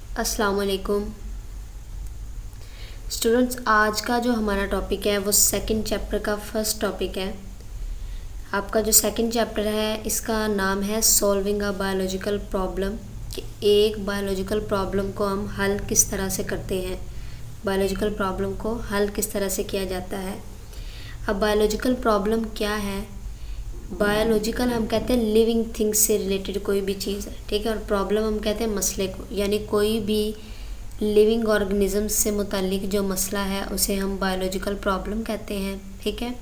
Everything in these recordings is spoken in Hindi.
अस्सलाम वालेकुम स्टूडेंट्स। आज का जो हमारा टॉपिक है वो सेकंड चैप्टर का फर्स्ट टॉपिक है। आपका जो सेकंड चैप्टर है इसका नाम है सॉल्विंग अ बायोलॉजिकल प्रॉब्लम, कि एक बायोलॉजिकल प्रॉब्लम को हम हल किस तरह से करते हैं, बायोलॉजिकल प्रॉब्लम को हल किस तरह से किया जाता है। अब बायोलॉजिकल प्रॉब्लम क्या है? बायोलॉजिकल हम कहते हैं लिविंग थिंग्स से रिलेटेड कोई भी चीज़ है, ठीक है। और प्रॉब्लम हम कहते हैं मसले को, यानी कोई भी लिविंग ऑर्गेनिज्म से मुतालिक जो मसला है उसे हम बायोलॉजिकल प्रॉब्लम कहते हैं, ठीक है।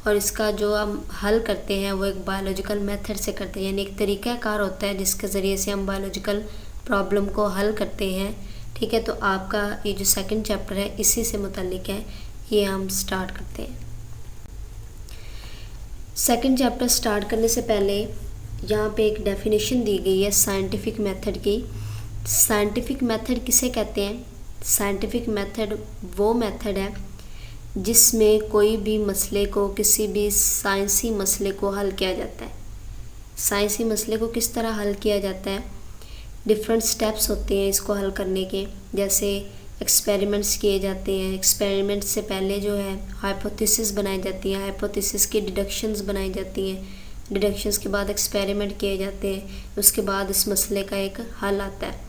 और इसका जो हम हल करते हैं वो एक बायोलॉजिकल मेथड से करते हैं, यानी एक तरीक़ाकार होता है जिसके ज़रिए से हम बायोलॉजिकल प्रॉब्लम को हल करते हैं, ठीक है। तो आपका ये जो सेकंड चैप्टर है इसी से मुतालिक है, ये हम स्टार्ट करते हैं। सेकंड चैप्टर स्टार्ट करने से पहले यहाँ पे एक डेफिनेशन दी गई है साइंटिफिक मेथड की। साइंटिफिक मेथड किसे कहते हैं? साइंटिफिक मेथड वो मेथड है जिसमें कोई भी मसले को, किसी भी साइंसी मसले को हल किया जाता है। साइंसी मसले को किस तरह हल किया जाता है? डिफरेंट स्टेप्स होते हैं इसको हल करने के, जैसे एक्सपेरिमेंट्स किए जाते हैं। एक्सपेरिमेंट से पहले जो है हाइपोथेसिस बनाई जाती है, हाइपोथेसिस की डिडक्शंस बनाई जाती हैं, डिडक्शंस के बाद एक्सपेरिमेंट किए जाते हैं, उसके बाद इस मसले का एक हल आता है।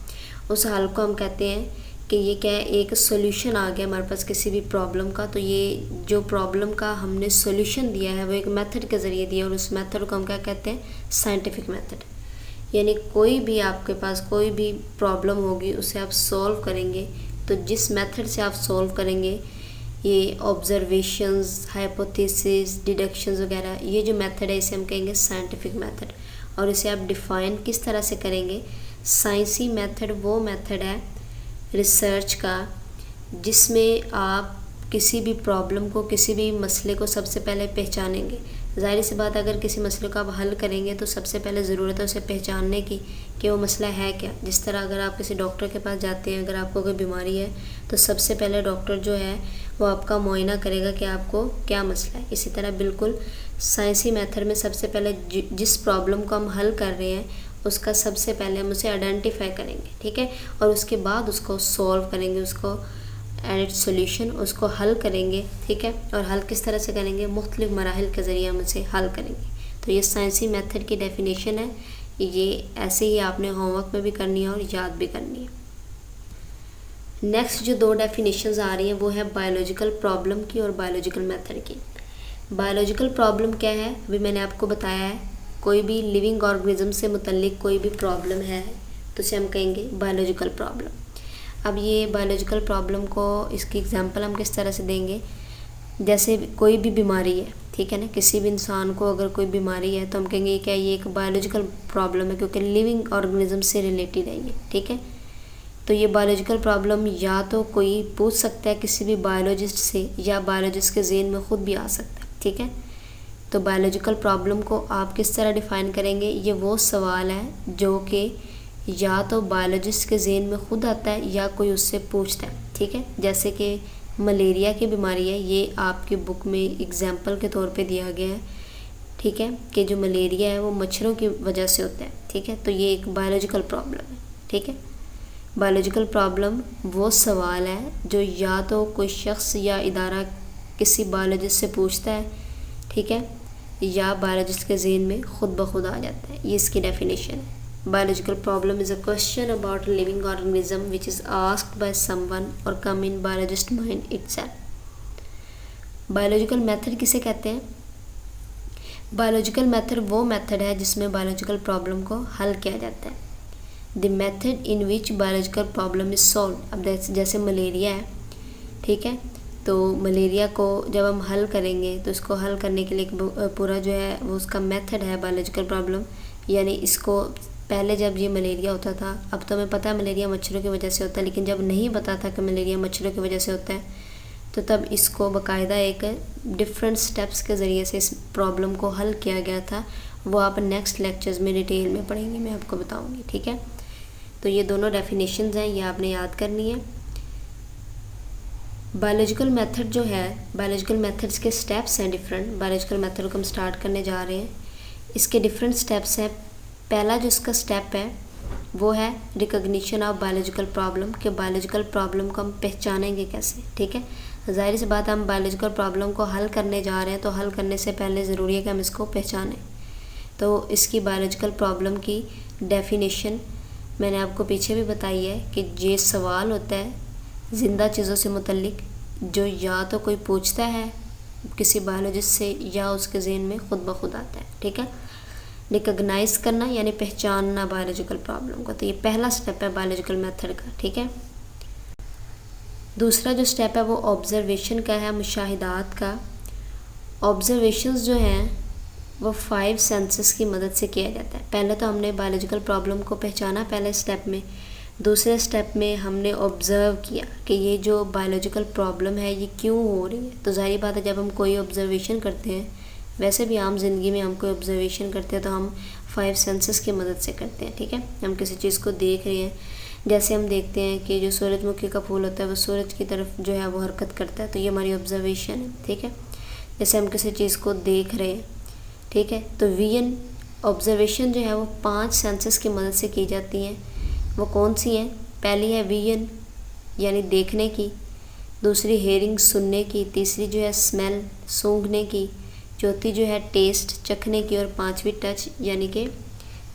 उस हल को हम कहते हैं कि ये क्या है, एक सॉल्यूशन आ गया हमारे पास किसी भी प्रॉब्लम का, तो ये जो प्रॉब्लम का हमने सॉल्यूशन दिया है वो एक मेथड के ज़रिए दिया, और उस मेथड को हम क्या कहते हैं? Scientific method. यानी कोई भी आपके पास कोई भी प्रॉब्लम होगी उसे आप सॉल्व करेंगे, तो जिस मेथड से आप सॉल्व करेंगे, ये ऑब्जर्वेशंस, हाइपोथेसिस, डिडक्शंस वगैरह, ये जो मेथड है इसे हम कहेंगे साइंटिफिक मेथड। और इसे आप डिफ़ाइन किस तरह से करेंगे? साइंसी मेथड वो मेथड है रिसर्च का जिसमें आप किसी भी प्रॉब्लम को, किसी भी मसले को सबसे पहले पहचानेंगे। ज़ाहिर सी बात, अगर किसी मसले को आप हल करेंगे तो सबसे पहले ज़रूरत है उसे पहचानने की कि वो मसला है क्या। जिस तरह अगर आप किसी डॉक्टर के पास जाते हैं, अगर आपको कोई बीमारी है तो सबसे पहले डॉक्टर जो है वो आपका मुआयना करेगा कि आपको क्या मसला है। इसी तरह बिल्कुल साइंसी मेथड में सबसे पहले जिस प्रॉब्लम को हम हल कर रहे हैं उसका सबसे पहले हम उसे आइडेंटिफाई करेंगे, ठीक है। और उसके बाद उसको सॉल्व करेंगे, उसको एंड इट्स सोल्यूशन, उसको हल करेंगे, ठीक है। और हल किस तरह से करेंगे? मुख्तलिफ मराहिल के ज़रिए हम उसे हल करेंगे। तो ये साइंसी मेथड की डेफिनेशन है, ये ऐसे ही आपने होमवर्क में भी करनी है और याद भी करनी है। नेक्स्ट जो दो डेफिनेशंस आ रही हैं वो है बायोलॉजिकल प्रॉब्लम की और बायोलॉजिकल मेथड की। बायोलॉजिकल प्रॉब्लम क्या है? अभी मैंने आपको बताया है, कोई भी लिविंग ऑर्गेनिज्म से मुतल्लिक कोई भी प्रॉब्लम है तो उसे हम कहेंगे बायोलॉजिकल प्रॉब्लम। अब ये बायोलॉजिकल प्रॉब्लम को, इसकी एग्जांपल हम किस तरह से देंगे? जैसे कोई भी बीमारी है, ठीक है ना, किसी भी इंसान को अगर कोई बीमारी है तो हम कहेंगे क्या ये एक बायोलॉजिकल प्रॉब्लम है, क्योंकि लिविंग ऑर्गेनिज्म से रिलेटेड है ये, ठीक है। तो ये बायोलॉजिकल प्रॉब्लम या तो कोई पूछ सकता है किसी भी बायोलॉजिस्ट से, या बायोलॉजिस्ट के ज़हन में ख़ुद भी आ सकता है, ठीक है। तो बायोलॉजिकल प्रॉब्लम को आप किस तरह डिफ़ाइन करेंगे? ये वो सवाल है जो कि या तो बायोलॉजिस्ट के ज़हन में ख़ुद आता है या कोई उससे पूछता है, ठीक है। जैसे कि मलेरिया की बीमारी है, ये आपकी बुक में एग्जाम्पल के तौर पे दिया गया है, ठीक है, कि जो मलेरिया है वो मच्छरों की वजह से होता है, ठीक है। तो ये एक बायोलॉजिकल प्रॉब्लम है, ठीक है। बायोलॉजिकल प्रॉब्लम वो सवाल है जो या तो कोई शख्स या इदारा किसी बायोलॉजिस्ट से पूछता है, ठीक है, या बायोलॉजिस्ट के ज़हन में ख़ुद ब खुद आ जाता है। ये इसकी डेफिनेशन है। Biological problem is a question about a living organism which is asked by someone or come in biologist mind itself. Biological method किसे कहते हैं? Biological method वो method है जिसमें biological problem को हल किया जाता है। The method in which biological problem is solved. अब जैसे मलेरिया है, ठीक है, तो मलेरिया को जब हम हल करेंगे तो इसको हल करने के लिए पूरा जो है वो उसका मेथड है बायोलॉजिकल प्रॉब्लम। यानी इसको पहले जब ये मलेरिया होता था, अब तो हमें पता है मलेरिया मच्छरों की वजह से होता है, लेकिन जब नहीं पता था कि मलेरिया मच्छरों की वजह से होता है तो तब इसको बाकायदा एक डिफरेंट स्टेप्स के ज़रिए से इस प्रॉब्लम को हल किया गया था। वो आप नेक्स्ट लेक्चर्स में डिटेल में पढ़ेंगे, मैं आपको बताऊंगी, ठीक है। तो ये दोनों डेफिनेशंस हैं, ये आपने याद करनी है। बायोलॉजिकल मेथड जो है, बायोलॉजिकल मेथड्स के स्टेप्स हैं डिफरेंट। बायोलॉजिकल मेथड को हम स्टार्ट करने जा रहे हैं, इसके डिफरेंट स्टेप्स हैं। पहला जो इसका स्टेप है वो है रिकग्निशन ऑफ बायोलॉजिकल प्रॉब्लम, कि बायोलॉजिकल प्रॉब्लम को हम पहचानेंगे कैसे। ठीक है, ज़ाहिर सी बात है हम बायोलॉजिकल प्रॉब्लम को हल करने जा रहे हैं, तो हल करने से पहले ज़रूरी है कि हम इसको पहचानें। तो इसकी बायोलॉजिकल प्रॉब्लम की डेफिनेशन मैंने आपको पीछे भी बताई है कि ये सवाल होता है ज़िंदा चीज़ों से मुतल्लिक जो या तो कोई पूछता है किसी बायोलॉजिस्ट से या उसके ज़हन में खुद ब खुद आता है। ठीक है, रिकग्नाइज करना यानी पहचानना बायोलॉजिकल प्रॉब्लम को, तो ये पहला स्टेप है बायोलॉजिकल मेथड का। ठीक है, दूसरा जो स्टेप है वो ऑब्जर्वेशन का है, मुशाहिदात का। ऑब्जर्वेशंस जो हैं वो 5 सेंसेस की मदद से किया जाता है। पहले तो हमने बायोलॉजिकल प्रॉब्लम को पहचाना पहले स्टेप में, दूसरे स्टेप में हमने ऑब्ज़र्व किया कि ये जो बायोलॉजिकल प्रॉब्लम है ये क्यों हो रही है। तो ज़ाहिर बात है जब हम कोई ऑब्जर्वेशन करते हैं, वैसे भी आम जिंदगी में हम कोई ऑब्जर्वेशन करते हैं तो हम 5 सेंसेस की मदद से करते हैं। ठीक है, हम किसी चीज़ को देख रहे हैं, जैसे हम देखते हैं कि जो सूरजमुखी का फूल होता है वो सूरज की तरफ जो है वो हरकत करता है, तो ये हमारी ऑब्जर्वेशन है। ठीक है, जैसे हम किसी चीज़ को देख रहे हैं। ठीक है, तो विजन ऑब्जर्वेशन जो है वो 5 सेंसेस की मदद से की जाती हैं। वो कौन सी हैं? पहली है विजन यानी देखने की, दूसरी हेयरिंग सुनने की, तीसरी जो है स्मेल सूंघने की, चौथी जो है टेस्ट चखने की, और पांचवी टच यानी कि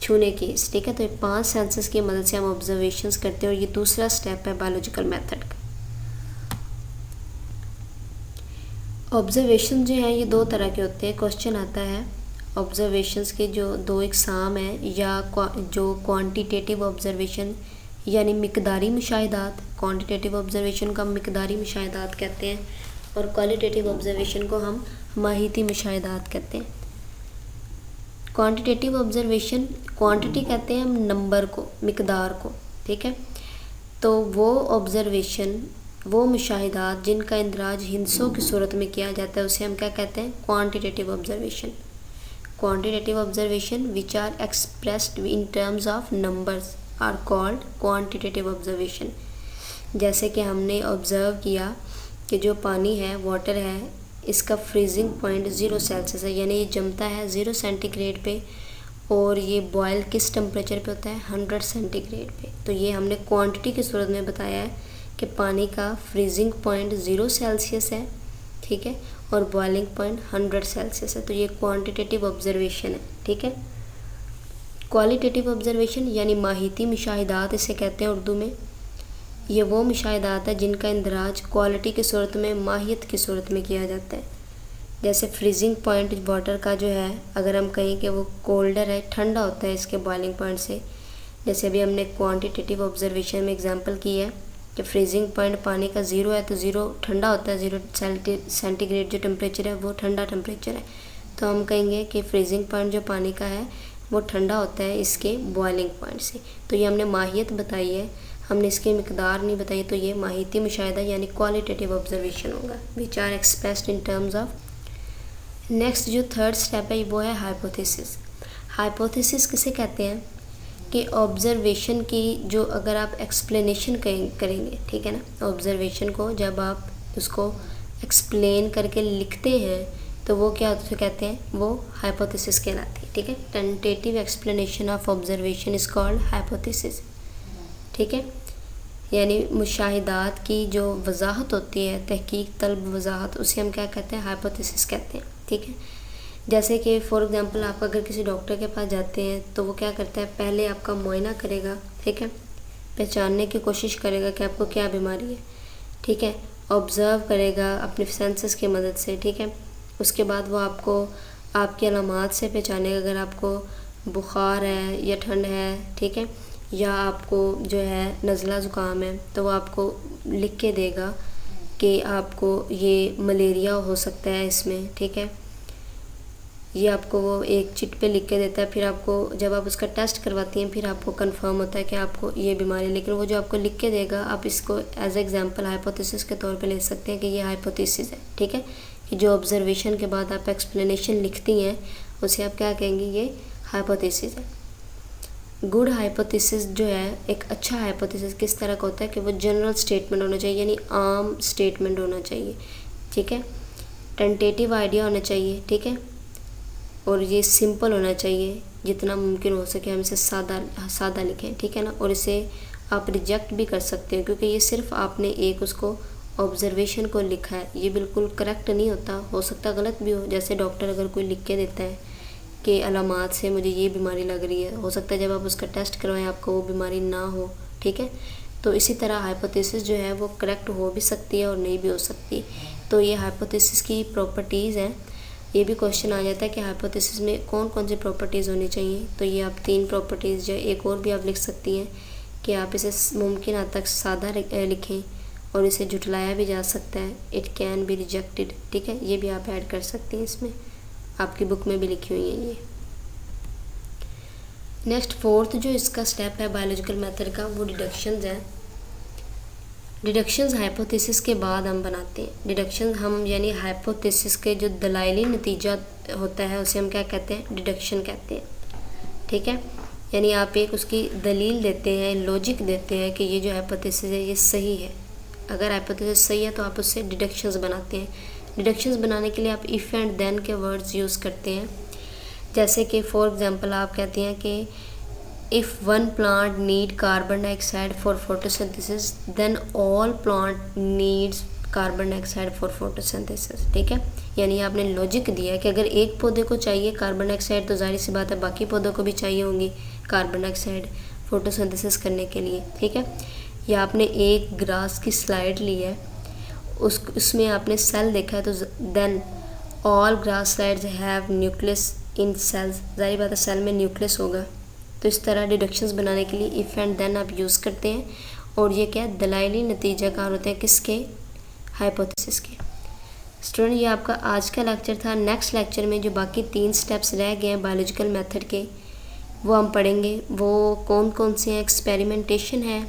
छूने की। ठीक है, तो ये 5 सेंसेस की मदद से हम ऑब्जर्वेशंस करते हैं और ये दूसरा स्टेप है बायोलॉजिकल मेथड का। ऑब्जर्वेशन जो है ये 2 तरह के होते हैं। क्वेश्चन आता है ऑब्जर्वेशंस के जो 2 इकसाम हैं, या जो क्वांटिटेटिव ऑब्जर्वेशन यानी मिकदारी मुशाहिदात, क्वांटिटेटिव ऑब्जर्वेशन को हम मिकदारी मुशाहिदात कहते हैं, और क्वालिटेटिव ऑब्जर्वेशन को हम माहिती मुशाहिदात कहते हैं। क्वांटिटेटिव ऑब्जर्वेशन, क्वांटिटी कहते हैं हम नंबर को, मिकदार को। ठीक है, तो वो ऑब्जर्वेशन, वो मुशाहिदात जिनका इंदराज हिंसों की सूरत में किया जाता है उसे हम क्या कहते हैं? Quantitative observation. Quantitative observation which are expressed in terms of numbers are called quantitative observation. जैसे कि हमने ऑब्ज़र्व किया कि जो पानी है, वाटर है, इसका फ्रीजिंग पॉइंट 0 सेल्सियस है, यानी ये जमता है 0 सेंटीग्रेड पे, और ये बॉयल किस टेम्परेचर पे होता है? 100 सेंटीग्रेड पे। तो ये हमने क्वांटिटी की सूरत में बताया है कि पानी का फ्रीजिंग पॉइंट 0 सेल्सियस है। ठीक है, और बॉइलिंग पॉइंट 100 सेल्सियस है, तो ये क्वांटिटेटिव ऑब्जर्वेशन है। ठीक है, क्वालिटेटिव ऑब्जर्वेशन यानी माहिती मुशाहिदात इसे कहते हैं उर्दू में। ये वो मुशाहिदात है जिनका इंदराज क्वालिटी की सूरत में, माहियत की सूरत में किया जाता है। जैसे फ्रीजिंग पॉइंट वाटर का जो है, अगर हम कहें कि वो कोल्डर है, ठंडा होता है इसके बॉइलिंग पॉइंट से। जैसे अभी हमने क्वांटिटेटिव ऑब्जर्वेशन में एग्जांपल की है कि फ्रीजिंग पॉइंट पानी का 0 है, तो 0 ठंडा होता है, 0 सेंटीग्रेड जो टेम्परेचर है वो ठंडा टेम्परेचर है। तो हम कहेंगे कि फ्रीजिंग पॉइंट जो पानी का है वो ठंडा होता है इसके बॉइलिंग पॉइंट से। तो ये हमने माहियत बताई है, हमने इसकी मिकदार नहीं बताई, तो ये माहिती मुशाहिदा यानी क्वालिटेटिव ऑब्जर्वेशन होगा, which are expressed in terms of. Next जो थर्ड स्टेप है वो है हाइपोथेसिस। हाइपोथेसिस किसे कहते हैं? कि ऑब्जर्वेशन की जो अगर आप एक्सप्लेनेशन करेंगे, ठीक है ना, ऑब्जर्वेशन को जब आप उसको एक्सप्लेन करके लिखते हैं तो वो क्या होता है, कहते हैं वो हाइपोथेसिस कहलाती है। ठीक है, tentative explanation of observation is called hypothesis. ठीक है, यानी मुशाहिदात की जो वजाहत होती है, तहकीक तलब वजाहत, उसे हम क्या कहते हैं? हाइपोथेसिस कहते हैं। ठीक है, जैसे कि फॉर एग्जांपल आप अगर किसी डॉक्टर के पास जाते हैं तो वो क्या करता है? पहले आपका मुआयना करेगा। ठीक है, पहचानने की कोशिश करेगा कि आपको क्या बीमारी है। ठीक है, ऑब्ज़र्व करेगा अपने सेंसेस की मदद से। ठीक है, उसके बाद वो आपको आपकी अलामात से पहचानेगा, अगर आपको बुखार है या ठंड है, ठीक है, या आपको जो है नज़ला ज़ुकाम है, तो वो आपको लिख के देगा कि आपको ये मलेरिया हो सकता है इसमें। ठीक है, ये आपको वो एक चिट पे लिख के देता है, फिर आपको जब आप उसका टेस्ट करवाती हैं फिर आपको कंफर्म होता है कि आपको ये बीमारी, लेकिन वो जो आपको लिख के देगा आप इसको एज एग्जांपल हाइपोथेसिस के तौर पे ले सकते हैं कि ये हाइपोथेसिस है। ठीक है, कि जो ऑब्जर्वेशन के बाद आप एक्सप्लेनेशन लिखती हैं उसे आप क्या कहेंगे? ये हाइपोथेसिस है। गुड हाइपोथेसिस जो है, एक अच्छा हाइपोथेसिस किस तरह का होता है कि वो जनरल स्टेटमेंट होना चाहिए, यानी आम स्टेटमेंट होना चाहिए। ठीक है, टेंटेटिव आइडिया होना चाहिए। ठीक है, और ये सिंपल होना चाहिए, जितना मुमकिन हो सके हम इसे सादा लिखें, ठीक है ना। और इसे आप रिजेक्ट भी कर सकते हो क्योंकि ये सिर्फ आपने एक उसको ऑब्जर्वेशन को लिखा है, ये बिल्कुल करेक्ट नहीं होता, हो सकता गलत भी हो। जैसे डॉक्टर अगर कोई लिख के देता है कि अलामात से मुझे ये बीमारी लग रही है, हो सकता है जब आप उसका टेस्ट करवाएं आपको वो बीमारी ना हो, ठीक है। तो इसी तरह हाइपोथेसिस जो है वो करेक्ट हो भी सकती है और नहीं भी हो सकती। तो ये हाइपोथेसिस की प्रॉपर्टीज़ हैं। ये भी क्वेश्चन आ जाता है कि हाइपोथेसिस में कौन कौन सी प्रॉपर्टीज़ होनी चाहिए। तो ये आप 3 प्रॉपर्टीज़ जो एक और भी आप लिख सकती हैं कि आप इसे मुमकिन हद तक सादा लिखें और इसे झुटलाया भी जा सकता है, इट कैन बी रिजेक्टेड, ठीक है। ये भी आप ऐड कर सकते हैं, इसमें आपकी बुक में भी लिखी हुई है ये। नेक्स्ट 4th जो इसका स्टेप है बायोलॉजिकल मेथड का वो डिडक्शंस है। डिडक्शंस हाइपोथेसिस के बाद हम बनाते हैं। डिडक्शन हम यानी हाइपोथेसिस के जो दलाइली नतीजा होता है उसे हम क्या कहते हैं, डिडक्शन कहते हैं, ठीक है। यानी आप एक उसकी दलील देते हैं, लॉजिक देते हैं कि ये जो हाइपोथेसिस है ये सही है। अगर हाइपोथेसिस सही है तो आप उससे डिडक्शंस बनाते हैं। डिडक्शंस बनाने के लिए आप इफ़ एंड देन के वर्ड्स यूज़ करते हैं। जैसे कि फॉर एग्जांपल आप कहते हैं कि if one plant need carbon dioxide for photosynthesis then all plant needs carbon dioxide for photosynthesis, ठीक है। यानी आपने लॉजिक दिया है कि अगर एक पौधे को चाहिए कार्बन डाइऑक्साइड तो जाहिर सी बात है बाकी पौधों को भी चाहिए होंगी कार्बन डाइऑक्साइड फोटोसिंथेसिस करने के लिए, ठीक है। या आपने एक ग्रास की स्लाइड ली है, उसमें आपने सेल देखा है तो then all grass slides have nucleus in cells, जाहिर बात है सेल में न्यूक्लियस होगा। तो इस तरह डिडक्शंस बनाने के लिए इफ़ एंड देन आप यूज़ करते हैं। और ये क्या दलाइली नतीजा कार होते हैं किसके, हाइपोथेसिस के। स्टूडेंट ये आपका आज का लेक्चर था। नेक्स्ट लेक्चर में जो बाकी 3 स्टेप्स रह गए हैं बायोलॉजिकल मेथड के वो हम पढ़ेंगे। वो कौन कौन से हैं, एक्सपेरिमेंटेशन है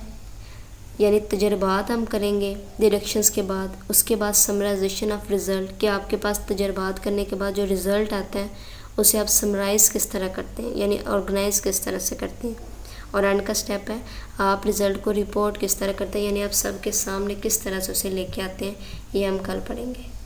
यानी तजर्बात हम करेंगे डिडक्शंस के बाद। उसके बाद समराइजेशन ऑफ रिज़ल्ट कि आपके पास तजर्बात करने के बाद जो रिज़ल्ट आता है उसे आप समराइज़ किस तरह करते हैं यानी ऑर्गेनाइज किस तरह से करते हैं। और एंड का स्टेप है आप रिज़ल्ट को रिपोर्ट किस तरह करते हैं यानी आप सबके सामने किस तरह से उसे लेके आते हैं। ये हम कल पढ़ेंगे।